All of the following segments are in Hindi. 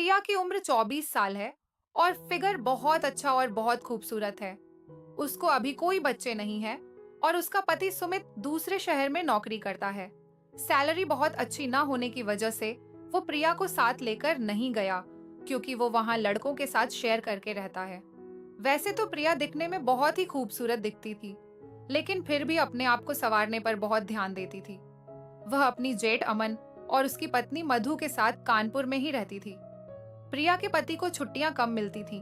प्रिया की उम्र 24 साल है और फिगर बहुत अच्छा और बहुत खूबसूरत है। उसको अभी कोई बच्चे नहीं है और उसका पति सुमित दूसरे शहर में नौकरी करता है। सैलरी बहुत अच्छी ना होने की वजह से वो प्रिया को साथ लेकर नहीं गया, क्योंकि वो वहां लड़कों के साथ शेयर करके रहता है। वैसे तो प्रिया दिखने में बहुत ही खूबसूरत दिखती थी, लेकिन फिर भी अपने आप को संवारने पर बहुत ध्यान देती थी। वह अपनी जेठ अमन और उसकी पत्नी मधु के साथ कानपुर में ही रहती थी। प्रिया के पति को छुट्टियां कम मिलती थीं।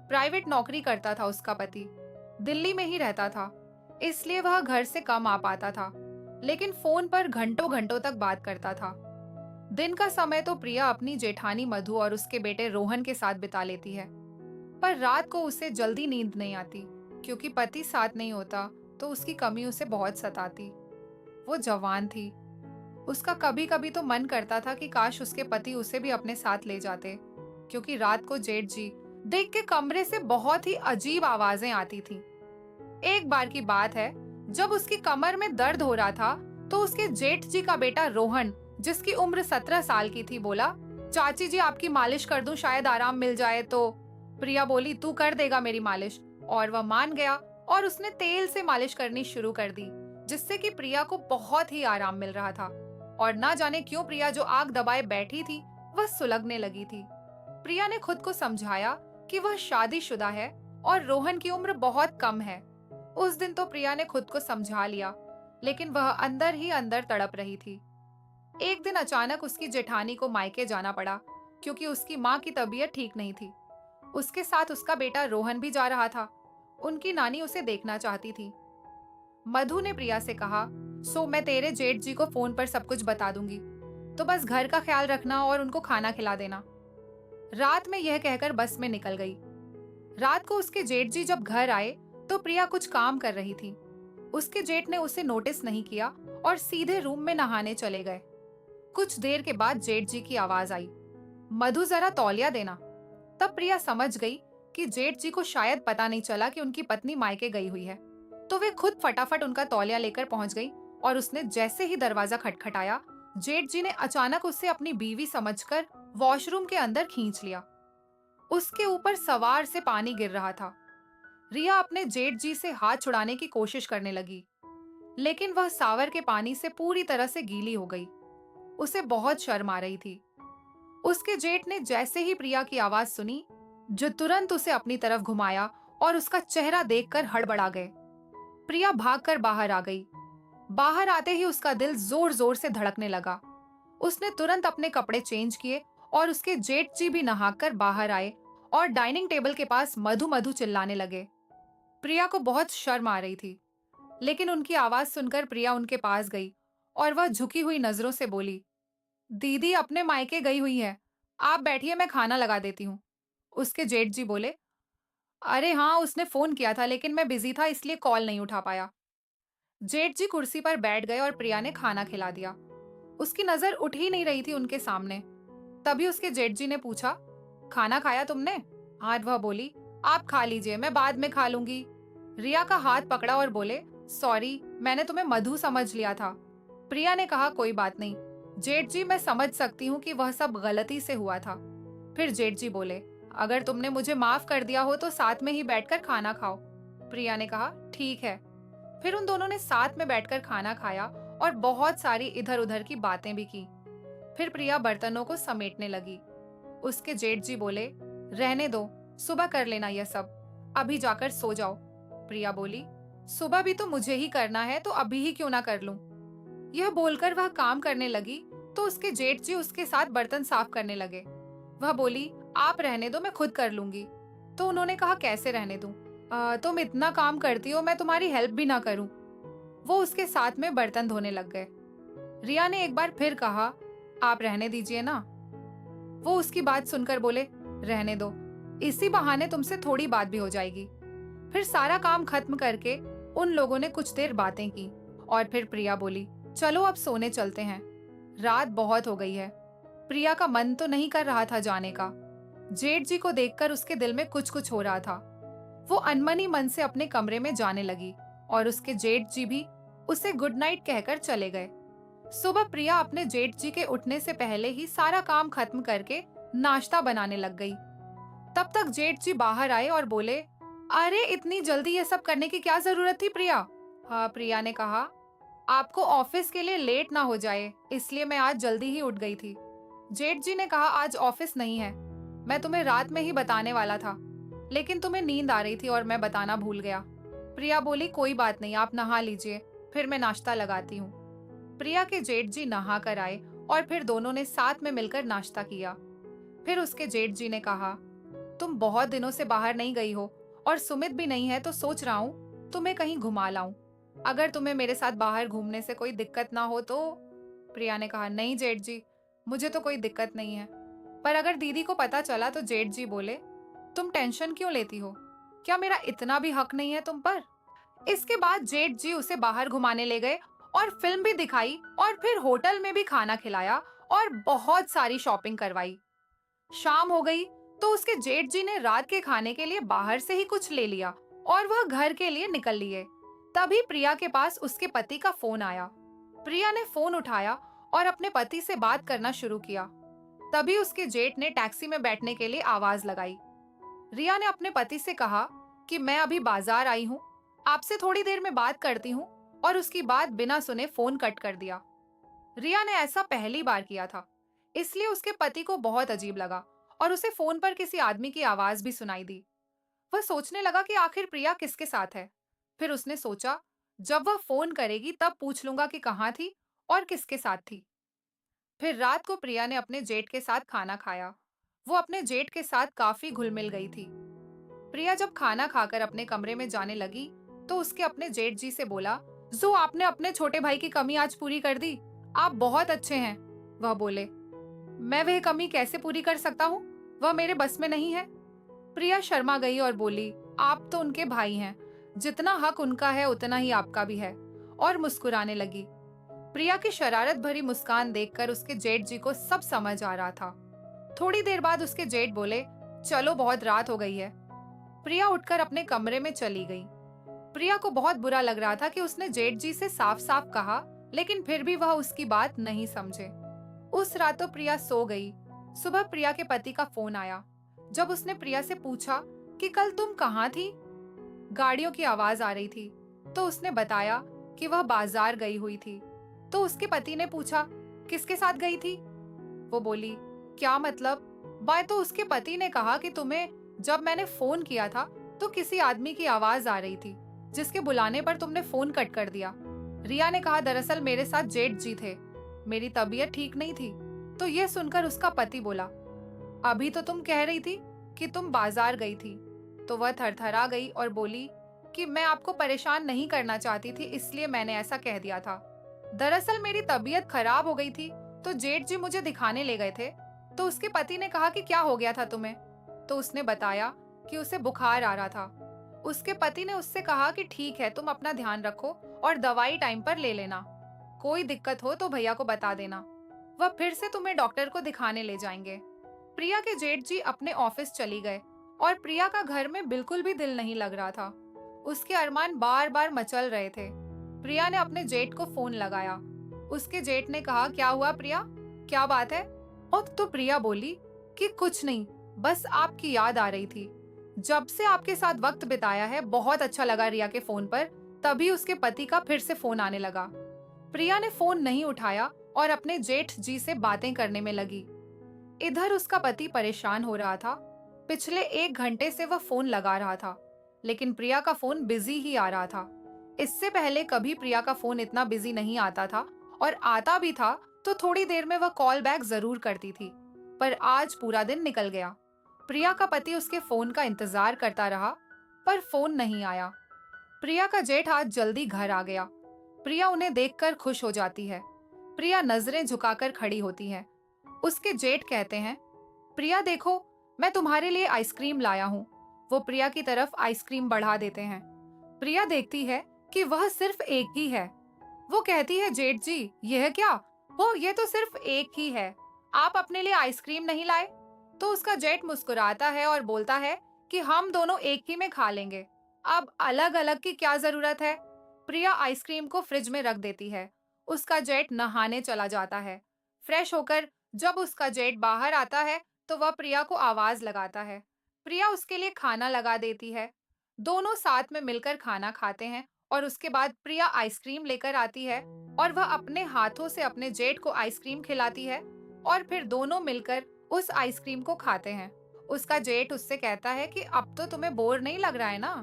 प्राइवेट नौकरी करता था उसका पति, दिल्ली में ही रहता था, इसलिए वह घर से कम आ पाता था, लेकिन फोन पर घंटों घंटों तक बात करता था। दिन का समय तो प्रिया अपनी जेठानी मधु और उसके बेटे रोहन के साथ बिता लेती है, पर रात को उसे जल्दी नींद नहीं आती, क्योंकि पति साथ नहीं होता तो उसकी कमी उसे बहुत सताती। वो जवान थी, उसका कभी कभी तो मन करता था कि काश उसके पति उसे भी अपने साथ ले जाते, क्योंकि रात को जेठ जी देख के कमरे से बहुत ही अजीब आवाजें आती थीं। एक बार की बात है, जब उसकी कमर में दर्द हो रहा था तो उसके जेठ जी का बेटा रोहन, जिसकी उम्र 17 साल की थी, बोला, चाची जी आपकी मालिश कर दूं, शायद आराम मिल जाए। तो प्रिया बोली, तू कर देगा मेरी मालिश, और वह मान गया और उसने तेल से मालिश करनी शुरू कर दी, जिससे कि प्रिया को बहुत ही आराम मिल रहा था। और ना जाने क्यों प्रिया जो आग दबाए बैठी थी वह सुलगने लगी थी। प्रिया ने खुद को समझाया कि वह शादीशुदा है और रोहन की उम्र बहुत कम है। उस दिन तो प्रिया ने खुद को समझा लिया, लेकिन वह अंदर ही अंदर तड़प रही थी। एक दिन अचानक उसकी जेठानी को मायके जाना पड़ा, क्योंकि उसकी माँ की तबीयत ठीक नहीं थी। उसके साथ उसका बेटा रोहन भी जा रहा था। उनकी नानी उसे देखना चाहती थी। मधु ने प्रिया से कहा, सो मैं तेरे जेठ जी को फोन पर सब कुछ बता दूंगी, तो बस घर का ख्याल रखना और उनको खाना खिला देना। रात में यह कहकर बस में निकल गई। रात को उसके जेठ जी जब घर आए तो प्रिया कुछ काम कर रही थी। उसके जेठ ने उसे नोटिस नहीं किया और सीधे रूम में नहाने चले गए। कुछ देर के बाद जेठ जी की आवाज आई, मधु जरा तौलिया देना। तब प्रिया समझ गई कि जेठ जी को शायद पता नहीं चला कि उनकी पत्नी मायके गई हुई है, तो वे खुद फटाफट उनका तौलिया लेकर पहुंच गई। और उसने जैसे ही दरवाजा खटखटाया, जेठ जी ने अचानक उसे अपनी बीवी समझकर वॉशरूम के अंदर खींच लिया। उसके ऊपर सवार से पानी गिर रहा था। रिया अपने जेठ जी से हाथ छुड़ाने की कोशिश करने लगी, लेकिन वह सावर के पानी से पूरी तरह से गीली हो गई। उसे बहुत शर्म आ रही थी। उसके जेठ ने जैसे ही प्रिया की आवाज सुनी, जो तुरंत उसे अपनी तरफ घुमाया और उसका चेहरा देखकर हड़बड़ा गए। प्रिया भागकर बाहर आ गई। बाहर आते ही उसका दिल जोर जोर से धड़कने लगा। उसने तुरंत अपने कपड़े चेंज किए और उसके जेठ जी भी नहाकर बाहर आए और डाइनिंग टेबल के पास मधु मधु चिल्लाने लगे। प्रिया को बहुत शर्म आ रही थी, लेकिन उनकी आवाज सुनकर प्रिया उनके पास गई और वह झुकी हुई नजरों से बोली, दीदी अपने मायके गई हुई है, आप बैठिए, मैं खाना लगा देती हूँ। उसके जेठ जी बोले, अरे हाँ, उसने फोन किया था लेकिन मैं बिजी था, इसलिए कॉल नहीं उठा पाया। जेठ जी कुर्सी पर बैठ गए और प्रिया ने खाना खिला दिया। उसकी नजर उठ ही नहीं रही थी उनके सामने। तभी उसके जेठ जी ने पूछा, खाना खाया तुमने? आज वह बोली, आप खा लीजिए, मैं बाद में खा लूंगी। रिया का हाथ पकड़ा और बोले, सॉरी, मैंने तुम्हें मधु समझ लिया था। प्रिया ने कहा, कोई बात नहीं जेठ जी, मैं समझ सकती हूँ कि वह सब गलती से हुआ था। फिर जेठ जी बोले, अगर तुमने मुझे माफ कर दिया हो तो साथ में ही बैठकर खाना खाओ। प्रिया ने कहा, ठीक है। फिर उन दोनों ने साथ में बैठकर खाना खाया और बहुत सारी इधर उधर की बातें भी की। फिर प्रिया बर्तनों को समेटने लगी। उसके जेठ जी बोले, रहने दो, सुबह कर लेना यह सब, अभी जाकर सो जाओ। प्रिया बोली, सुबह भी तो मुझे ही करना है, तो अभी ही क्यों ना कर लूं। यह बोलकर वह काम करने लगी तो उसके जेठ जी उसके साथ बर्तन साफ करने लगे। वह बोली, आप रहने दो, मैं खुद कर लूंगी। तो उन्होंने कहा, कैसे रहने दूं? तुम इतना काम करती हो, मैं तुम्हारी हेल्प भी ना करूं। वो उसके साथ में बर्तन धोने लग गए। रिया ने एक बार फिर कहा, आप रहने दीजिए ना। वो उसकी बात सुनकर बोले, रहने दो, इसी बहाने तुमसे थोड़ी बात भी हो जाएगी। फिर सारा काम खत्म करके उन लोगों ने कुछ देर बातें की और फिर प्रिया बोली, चलो अब सोने चलते हैं, रात बहुत हो गई है। प्रिया का मन तो नहीं कर रहा था जाने का। जेठ जी को देखकर उसके दिल में कुछ कुछ हो रहा था। वो अनमनी मन से अपने कमरे में जाने लगी और उसके जेठ जी भी उसे गुड नाइट कहकर चले गए। सुबह प्रिया अपने जेठ जी के उठने से पहले ही सारा काम खत्म करके नाश्ता बनाने लग गई। तब तक जेठ जी बाहर आए और बोले, अरे इतनी जल्दी ये सब करने की क्या जरूरत थी प्रिया? हाँ, प्रिया ने कहा, आपको ऑफिस के लिए लेट ना हो जाए, इसलिए मैं आज जल्दी ही उठ गई थी। जेठ जी ने कहा, आज ऑफिस नहीं है, मैं तुम्हें रात में ही बताने वाला था, लेकिन तुम्हें नींद आ रही थी और मैं बताना भूल गया। प्रिया बोली, कोई बात नहीं, आप नहा लीजिए, फिर मैं नाश्ता लगाती हूँ। प्रिया के जेठ जी नहा कर आए और फिर दोनों ने साथ में मिलकर नाश्ता किया। फिर उसके जेठ जी ने कहा, तुम बहुत दिनों से बाहर नहीं गई हो और सुमित भी नहीं है, तो सोच रहा हूँ तुम्हें कहीं घुमा लाऊं। अगर तुम्हें मेरे साथ बाहर घूमने से कोई दिक्कत ना हो तो। प्रिया ने कहा, नहीं जेठ जी, मुझे तो कोई दिक्कत नहीं है, पर अगर दीदी को पता चला तो। जेठ जी बोले, तुम टेंशन क्यों लेती हो? क्या मेरा इतना भी हक नहीं है तुम पर? इसके बाद जेठ जी उसे बाहर घुमाने ले गए और फिल्म भी दिखाई और फिर होटल में भी खाना खिलाया और बहुत सारी शॉपिंग करवाई। शाम हो गई तो उसके जेठ जी ने रात के खाने के लिए बाहर से ही कुछ ले लिया और वह घर के लिए निकल लिए। तभी प्रिया के पास उसके पति का फोन आया। प्रिया ने फोन उठाया और अपने पति से बात करना शुरू किया। तभी उसके जेठ ने टैक्सी में बैठने के लिए आवाज लगाई। रिया ने अपने पति से कहा कि मैं अभी बाजार आई हूँ, आपसे थोड़ी देर में बात करती हूँ, और उसकी बात बिना सुने फोन कट कर दिया। रिया ने ऐसा पहली बार किया था, इसलिए उसके पति को बहुत अजीब लगा और उसे फोन पर किसी आदमी की आवाज भी सुनाई दी। वह सोचने लगा कि आखिर प्रिया किसके साथ है। फिर उसने सोचा, जब वह फोन करेगी तब पूछ लूंगा कि कहाँ थी और किसके साथ थी। फिर रात को प्रिया ने अपने जेठ के साथ खाना खाया। वो अपने जेठ के साथ काफी घुल मिल गई थी। प्रिया जब खाना खाकर अपने कमरे में जाने लगी तो उसके अपने जेठ जी से बोला, जो आपने अपने छोटे भाई की कमी आज पूरी कर दी, आप बहुत अच्छे हैं। वह बोले, मैं वह कमी कैसे पूरी कर सकता हूँ, वह मेरे बस में नहीं है। प्रिया शर्मा गई और बोली, आप तो उनके भाई हैं, जितना हक उनका है उतना ही आपका भी है, और मुस्कुराने लगी। प्रिया की शरारत भरी मुस्कान देखकर उसके जेठ जी को सब समझ आ रहा था। थोड़ी देर बाद उसके जेठ बोले, चलो बहुत रात हो गई है। प्रिया उठकर अपने कमरे में चली गई। प्रिया को बहुत बुरा लग रहा था कि उसने जेठ जी से साफ साफ कहा, लेकिन फिर भी वह उसकी बात नहीं समझे। उस रात तो प्रिया सो गई। सुबह प्रिया के पति का फोन आया। जब उसने प्रिया से पूछा कि कल तुम कहाँ थी, गाड़ियों की आवाज आ रही थी, तो उसने बताया कि वह बाजार गई हुई थी। तो उसके पति ने पूछा, किसके साथ गई थी? वो बोली, क्या मतलब? तो उसके पति ने कहा कि तुम्हें जब मैंने फोन किया था तो किसी आदमी की आवाज आ रही थी, जिसके बुलाने पर तुमने फोन कट कर दिया। रिया ने कहा, दरअसल मेरे साथ जेठ जी थे, मेरी तबीयत ठीक नहीं थी। तो ये सुनकर उसका पति बोला, अभी तो तुम कह रही थी कि तुम बाजार गई थी। तो वह थरथरा गई और बोली कि मैं आपको परेशान नहीं करना चाहती थी, इसलिए मैंने ऐसा कह दिया था। दरअसल मेरी तबीयत खराब हो गई थी, तो जेठ जी मुझे दिखाने ले गए थे। तो उसके पति ने कहा कि क्या हो गया था तुम्हें? तो उसने बताया कि उसे बुखार आ रहा था। उसके पति ने उससे कहा कि ठीक है, तुम अपना ध्यान रखो और दवाई टाइम पर ले लेना, कोई दिक्कत हो तो भैया को बता देना, वह फिर से तुम्हें डॉक्टर को दिखाने ले जाएंगे। प्रिया के जेठ जी अपने ऑफिस चली गए और प्रिया का घर में बिल्कुल भी दिल नहीं लग रहा था। उसके अरमान बार बार मचल रहे थे। प्रिया ने अपने जेठ को फोन लगाया। उसके जेठ ने कहा, क्या हुआ प्रिया, क्या बात है? और तो प्रिया बोली कि कुछ नहीं, बस आपकी याद आ रही थी। जब से आपके साथ वक्त बिताया है बहुत अच्छा लगा। रिया के फोन पर तभी उसके पति का फिर से फोन आने लगा। प्रिया ने फोन नहीं उठाया और अपने जेठ जी से बातें करने में लगी। इधर उसका पति परेशान हो रहा था। पिछले 1 घंटे से वह फोन लगा रहा था, लेकिन प्रिया का फोन बिजी ही आ रहा था। इससे पहले कभी प्रिया का फोन इतना बिजी नहीं आता था, और आता भी था तो थोड़ी देर में वह कॉल बैक जरूर करती थी। पर आज पूरा दिन निकल गया। प्रिया का पति उसके फोन का इंतजार करता रहा, पर फोन नहीं आया। प्रिया का जेठ आज जल्दी घर आ गया। प्रिया उन्हें देखकर खुश हो जाती है। प्रिया नजरें झुकाकर खड़ी होती है। उसके जेठ कहते हैं, प्रिया देखो, मैं तुम्हारे लिए आइसक्रीम लाया हूँ। वो प्रिया की तरफ आइसक्रीम बढ़ा देते हैं। प्रिया देखती है कि वह सिर्फ एक ही है। वो कहती है, जेठ जी यह क्या? वो ये तो सिर्फ एक ही है, आप अपने लिए आइसक्रीम नहीं लाए? तो उसका जेठ मुस्कुराता है और बोलता है कि हम दोनों एक ही में खा लेंगे, अब अलग अलग की क्या जरूरत है। प्रिया आइसक्रीम को फ्रिज में रख देती है। उसका जेठ नहाने चला जाता है। फ्रेश होकर जब उसका जेठ बाहर आता है तो वह प्रिया को आवाज लगाता है। प्रिया उसके लिए खाना लगा देती है। दोनों साथ में मिलकर खाना खाते हैं और उसके बाद प्रिया आइसक्रीम लेकर आती है और वह अपने हाथों से अपने जेठ को आइसक्रीम खिलाती है और फिर दोनों मिलकर उस आइसक्रीम को खाते हैं। उसका जेठ उससे कहता है कि अब तो तुम्हें बोर नहीं लग रहा है ना?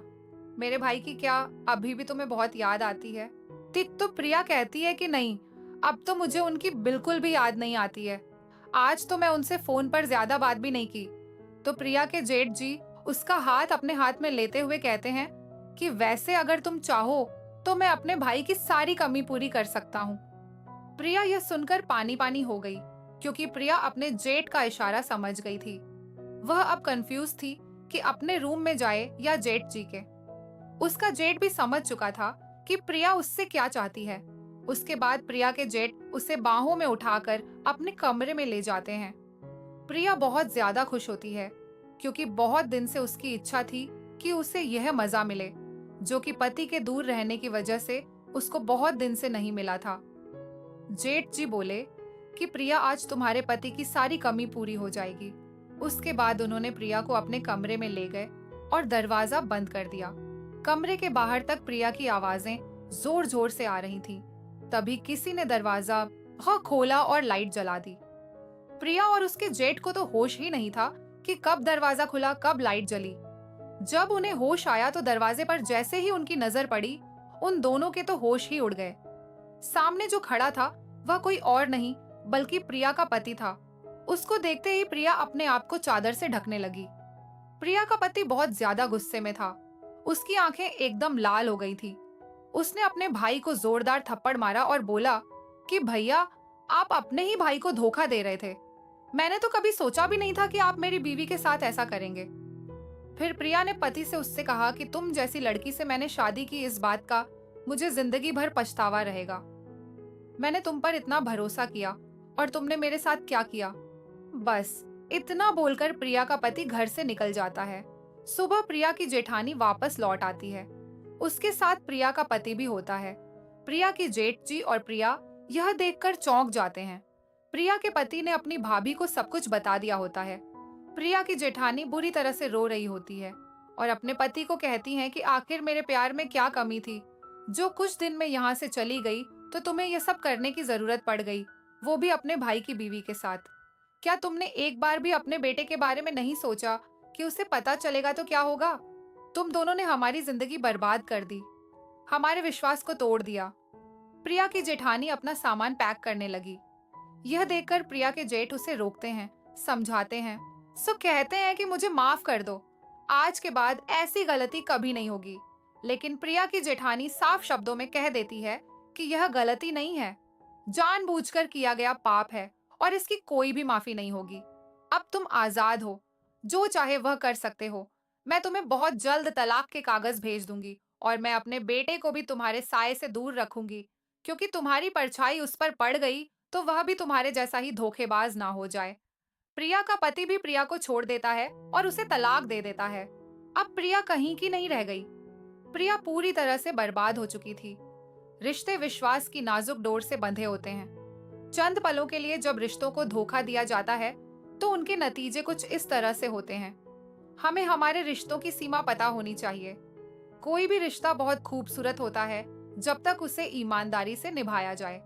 मेरे भाई की क्या अभी भी तुम्हें बहुत याद आती है? तो प्रिया कहती है कि नहीं, अब तो मुझे उनकी बिल्कुल भी याद नहीं आती है। आज तो मैं उनसे फोन पर ज्यादा बात भी नहीं की। तो प्रिया के जेठ जी उसका हाथ अपने हाथ में लेते हुए कहते हैं कि वैसे अगर तुम चाहो तो मैं अपने भाई की सारी कमी पूरी कर सकता हूँ। प्रिया यह सुनकर पानी पानी हो गई, क्योंकि प्रिया अपने जेठ का इशारा समझ गई थी। वह अब कंफ्यूज थी कि अपने रूम में जाए या जेठ जी के। उसका जेठ भी समझ चुका था कि प्रिया उससे क्या चाहती है। उसके बाद प्रिया के जेठ उसे बाहों में उठाकर अपने कमरे में ले जाते हैं। प्रिया बहुत ज्यादा खुश होती है, क्योंकि बहुत दिन से उसकी इच्छा थी कि उसे यह मजा मिले जो कि पति के दूर रहने की वजह से उसको बहुत दिन से नहीं मिला था। जेठ जी बोले कि प्रिया आज तुम्हारे पति की सारी कमी पूरी हो जाएगी। उसके बाद उन्होंने प्रिया को अपने कमरे में ले गए और दरवाजा बंद कर दिया। कमरे के बाहर तक प्रिया की आवाजें जोर जोर से आ रही थीं। तभी किसी ने दरवाजा खोला और लाइट जला दी। प्रिया और उसके जेठ को तो होश ही नहीं था कि कब दरवाजा खुला, कब लाइट जली। जब उन्हें होश आया तो दरवाजे पर जैसे ही उनकी नजर पड़ी, उन दोनों के तो होश ही उड़ गए। सामने जो खड़ा था वह कोई और नहीं बल्कि प्रिया का पति था। उसको देखते ही प्रिया अपने आप को चादर से ढकने लगी। प्रिया का पति बहुत ज्यादा गुस्से में था। उसकी आंखें एकदम लाल हो गई थी। उसने अपने भाई को जोरदार थप्पड़ मारा और बोला कि भैया, आप अपने ही भाई को धोखा दे रहे थे। मैंने तो कभी सोचा भी नहीं था कि आप मेरी बीवी के साथ ऐसा करेंगे। फिर प्रिया ने पति से उससे कहा कि तुम जैसी लड़की से मैंने शादी की, इस बात का मुझे जिंदगी भर पछतावा रहेगा। मैंने तुम पर इतना भरोसा किया और तुमने मेरे साथ क्या किया। बस इतना बोलकर प्रिया का पति घर से निकल जाता है। सुबह प्रिया की जेठानी वापस लौट आती है। उसके साथ प्रिया का पति भी होता है। प्रिया की जेठ जी और प्रिया यह देखकर चौंक जाते हैं। प्रिया के पति ने अपनी भाभी को सब कुछ बता दिया होता है। प्रिया की जेठानी बुरी तरह से रो रही होती है और अपने पति को कहती हैं कि आखिर मेरे प्यार में क्या कमी थी जो कुछ दिन में यहाँ से चली गई तो तुम्हें यह सब करने की जरूरत पड़ गई, वो भी अपने भाई की बीवी के साथ। क्या तुमने एक बार भी अपने बेटे के बारे में नहीं सोचा कि उसे पता चलेगा तो क्या होगा? तुम दोनों ने हमारी जिंदगी बर्बाद कर दी, हमारे विश्वास को तोड़ दिया। प्रिया की जेठानी अपना सामान पैक करने लगी। यह देखकर प्रिया के जेठ उसे रोकते हैं, समझाते हैं, कहते हैं कि मुझे माफ कर दो, आज के बाद ऐसी गलती कभी नहीं होगी। लेकिन प्रिया की जेठानी साफ शब्दों में कह देती है कि यह गलती नहीं है, जानबूझकर किया गया पाप है और इसकी कोई भी माफी नहीं होगी। अब तुम आजाद हो, जो चाहे वह कर सकते हो। मैं तुम्हें बहुत जल्द तलाक के कागज भेज दूंगी और मैं अपने बेटे को भी तुम्हारे साये से दूर रखूंगी, क्योंकि तुम्हारी परछाई उस पर पड़ गई तो वह भी तुम्हारे जैसा ही धोखेबाज ना हो जाए। प्रिया का पति भी प्रिया को छोड़ देता है और उसे तलाक दे देता है। अब प्रिया कहीं की नहीं रह गई। प्रिया पूरी तरह से बर्बाद हो चुकी थी। रिश्ते विश्वास की नाजुक डोर से बंधे होते हैं। चंद पलों के लिए जब रिश्तों को धोखा दिया जाता है तो उनके नतीजे कुछ इस तरह से होते हैं। हमें हमारे रिश्तों की सीमा पता होनी चाहिए। कोई भी रिश्ता बहुत खूबसूरत होता है जब तक उसे ईमानदारी से निभाया जाए।